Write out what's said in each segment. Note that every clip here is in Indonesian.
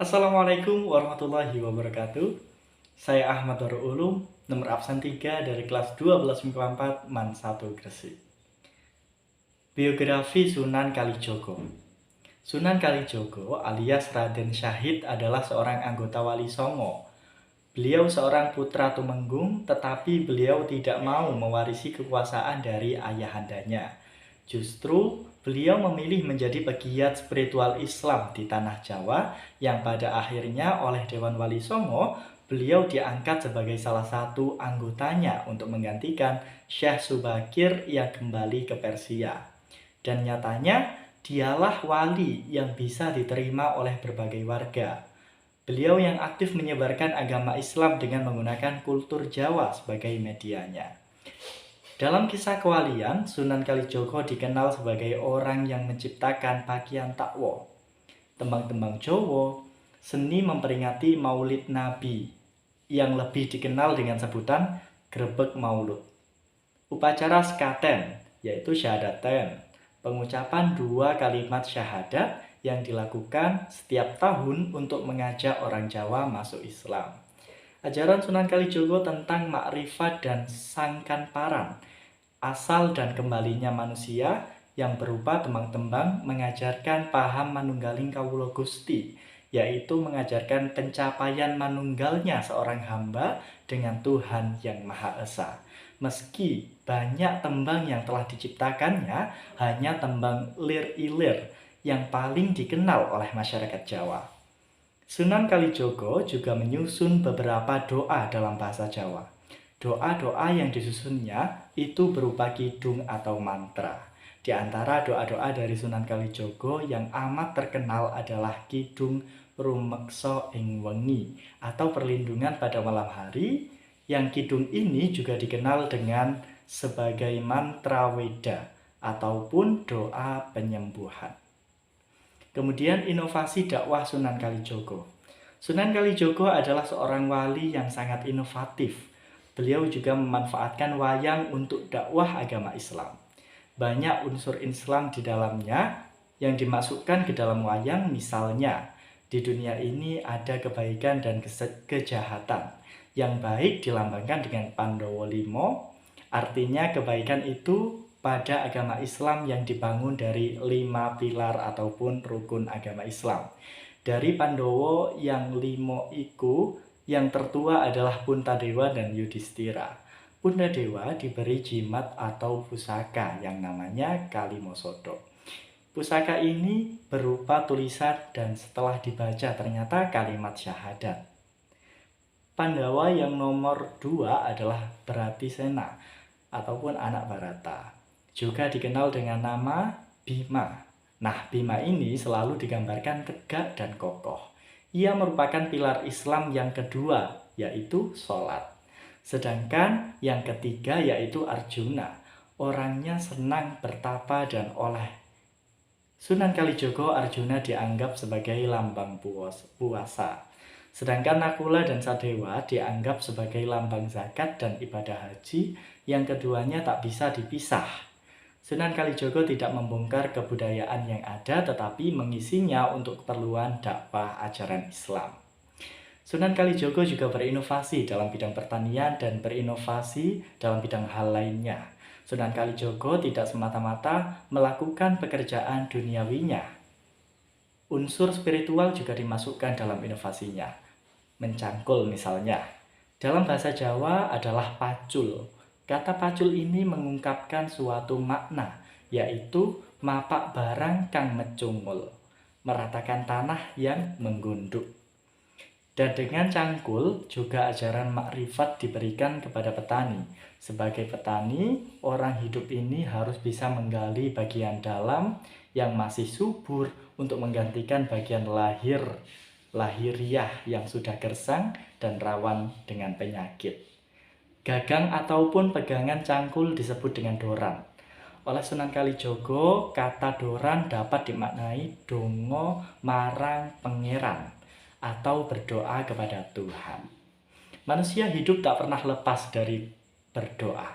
Assalamualaikum warahmatullahi wabarakatuh. Saya Ahmad Darul Ulum, nomor absen 3 dari kelas 12 MIPA 4 MAN 1 Gresik. Biografi Sunan Kalijogo. Sunan Kalijogo alias Raden Syahid adalah seorang anggota Wali Songo. Beliau seorang putra Tumenggung, tetapi beliau tidak mau mewarisi kekuasaan dari ayahandanya. Justru beliau memilih menjadi pegiat spiritual Islam di tanah Jawa yang pada akhirnya oleh Dewan Wali Songo beliau diangkat sebagai salah satu anggotanya untuk menggantikan Syekh Subakir yang kembali ke Persia. Dan nyatanya dialah wali yang bisa diterima oleh berbagai warga. Beliau yang aktif menyebarkan agama Islam dengan menggunakan kultur Jawa sebagai medianya. Dalam kisah kewalian, Sunan Kalijogo dikenal sebagai orang yang menciptakan pakaian takwo, tembang-tembang Jawa, seni memperingati Maulid Nabi, yang lebih dikenal dengan sebutan Grebeg Maulud. Upacara sekaten, yaitu syahadaten, pengucapan 2 kalimat syahadat yang dilakukan setiap tahun untuk mengajak orang Jawa masuk Islam. Ajaran Sunan Kalijogo tentang makrifat dan sangkanparan, asal dan kembalinya manusia yang berupa tembang-tembang mengajarkan paham manunggaling kawula Gusti, yaitu mengajarkan pencapaian manunggalnya seorang hamba dengan Tuhan yang Maha Esa. Meski banyak tembang yang telah diciptakannya, hanya tembang lir-ilir yang paling dikenal oleh masyarakat Jawa. Sunan Kalijogo juga menyusun beberapa doa dalam bahasa Jawa. Doa-doa yang disusunnya itu berupa kidung atau mantra. Di antara doa-doa dari Sunan Kalijogo yang amat terkenal adalah kidung rumeksa ing wengi atau perlindungan pada malam hari, yang kidung ini juga dikenal dengan sebagai mantra weda ataupun doa penyembuhan. Kemudian inovasi dakwah Sunan Kalijogo. Sunan Kalijogo adalah seorang wali yang sangat inovatif. Beliau juga memanfaatkan wayang untuk dakwah agama Islam. Banyak unsur Islam di dalamnya yang dimasukkan ke dalam wayang, misalnya di dunia ini ada kebaikan dan kejahatan. Yang baik dilambangkan dengan Pandowo Limo, artinya kebaikan itu pada agama Islam yang dibangun dari 5 pilar ataupun rukun agama Islam. Dari Pandowo yang 5 iku, yang tertua adalah Puntadewa dan Yudhistira. Puntadewa diberi jimat atau pusaka yang namanya Kalimosodo. Pusaka ini berupa tulisan dan setelah dibaca ternyata kalimat syahadat. Pandawa yang nomor 2 adalah Bratisena ataupun anak Barata. Juga dikenal dengan nama Bima. Nah, Bima ini selalu digambarkan tegak dan kokoh. Ia merupakan pilar Islam yang kedua, yaitu sholat. Sedangkan yang ketiga yaitu Arjuna. Orangnya senang bertapa dan oleh Sunan Kalijogo, Arjuna dianggap sebagai lambang puasa. Sedangkan Nakula dan Sadewa dianggap sebagai lambang zakat dan ibadah haji, yang keduanya tak bisa dipisah. Sunan Kalijogo tidak membongkar kebudayaan yang ada, tetapi mengisinya untuk keperluan dakwah ajaran Islam. Sunan Kalijogo juga berinovasi dalam bidang pertanian dan berinovasi dalam bidang hal lainnya. Sunan Kalijogo tidak semata-mata melakukan pekerjaan duniawinya. Unsur spiritual juga dimasukkan dalam inovasinya. Mencangkul misalnya. Dalam bahasa Jawa adalah pacul. Kata pacul ini mengungkapkan suatu makna, yaitu mapak barang kang mecungul, meratakan tanah yang menggunduk. Dan dengan cangkul juga ajaran makrifat diberikan kepada petani. Sebagai petani, orang hidup ini harus bisa menggali bagian dalam yang masih subur untuk menggantikan bagian lahiriah yang sudah gersang dan rawan dengan penyakit. Gagang ataupun pegangan cangkul disebut dengan doran. Oleh Sunan Kalijogo, kata doran dapat dimaknai dongo marang pangeran atau berdoa kepada Tuhan. Manusia hidup tak pernah lepas dari berdoa,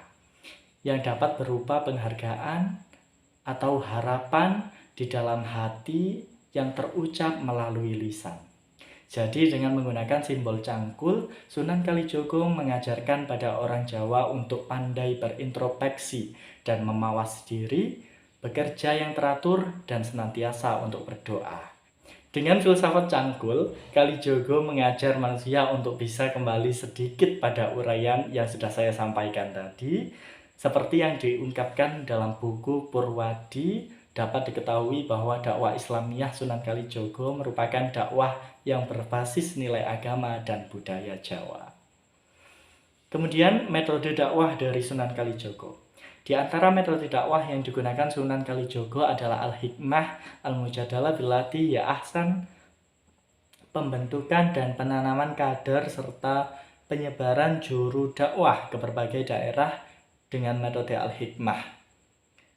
yang dapat berupa penghargaan atau harapan di dalam hati yang terucap melalui lisan. Jadi dengan menggunakan simbol cangkul, Sunan Kalijogo mengajarkan pada orang Jawa untuk pandai berintrospeksi dan memawas diri, bekerja yang teratur, dan senantiasa untuk berdoa. Dengan filsafat cangkul, Kalijogo mengajar manusia untuk bisa kembali sedikit pada uraian yang sudah saya sampaikan tadi. Seperti yang diungkapkan dalam buku Purwadi, dapat diketahui bahwa dakwah Islamiyah Sunan Kalijogo merupakan dakwah yang berbasis nilai agama dan budaya Jawa. Kemudian metode dakwah dari Sunan Kalijogo. Di antara metode dakwah yang digunakan Sunan Kalijogo adalah al-hikmah, al-mujadalah billati ya ahsan, pembentukan dan penanaman kader serta penyebaran juru dakwah ke berbagai daerah dengan metode al-hikmah.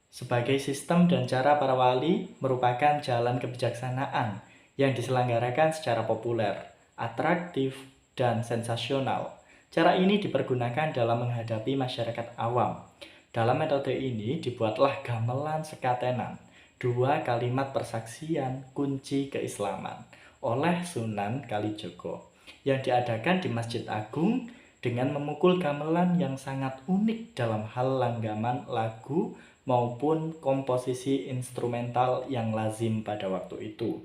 Sebagai sistem dan cara para wali merupakan jalan kebijaksanaan yang diselenggarakan secara populer, atraktif, dan sensasional. Cara ini dipergunakan dalam menghadapi masyarakat awam. Dalam metode ini dibuatlah gamelan sekatenan, 2 kalimat persaksian kunci keislaman oleh Sunan Kalijogo yang diadakan di Masjid Agung dengan memukul gamelan yang sangat unik dalam hal langgaman lagu maupun komposisi instrumental yang lazim pada waktu itu.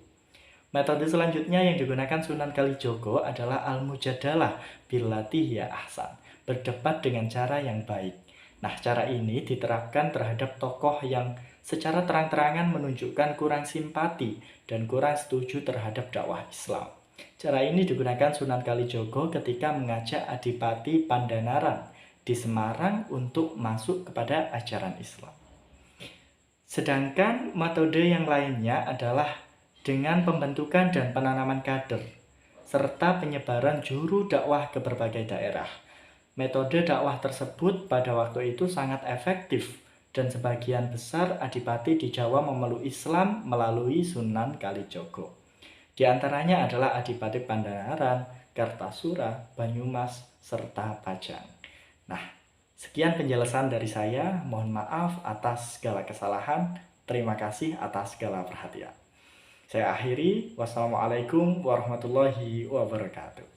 Metode selanjutnya yang digunakan Sunan Kalijogo adalah al-mujadalah billati ya ahsan, berdebat dengan cara yang baik. Nah, cara ini diterapkan terhadap tokoh yang secara terang-terangan menunjukkan kurang simpati dan kurang setuju terhadap dakwah Islam. Cara ini digunakan Sunan Kalijogo ketika mengajak Adipati Pandanaran di Semarang untuk masuk kepada ajaran Islam. Sedangkan metode yang lainnya adalah dengan pembentukan dan penanaman kader, serta penyebaran juru dakwah ke berbagai daerah. Metode dakwah tersebut pada waktu itu sangat efektif, dan sebagian besar adipati di Jawa memeluk Islam melalui Sunan Kalijogo. Di antaranya adalah Adipati Pandanaran, Kartasura, Banyumas, serta Pajang. Nah, sekian penjelasan dari saya. Mohon maaf atas segala kesalahan. Terima kasih atas segala perhatian. Saya akhiri. Wassalamualaikum warahmatullahi wabarakatuh.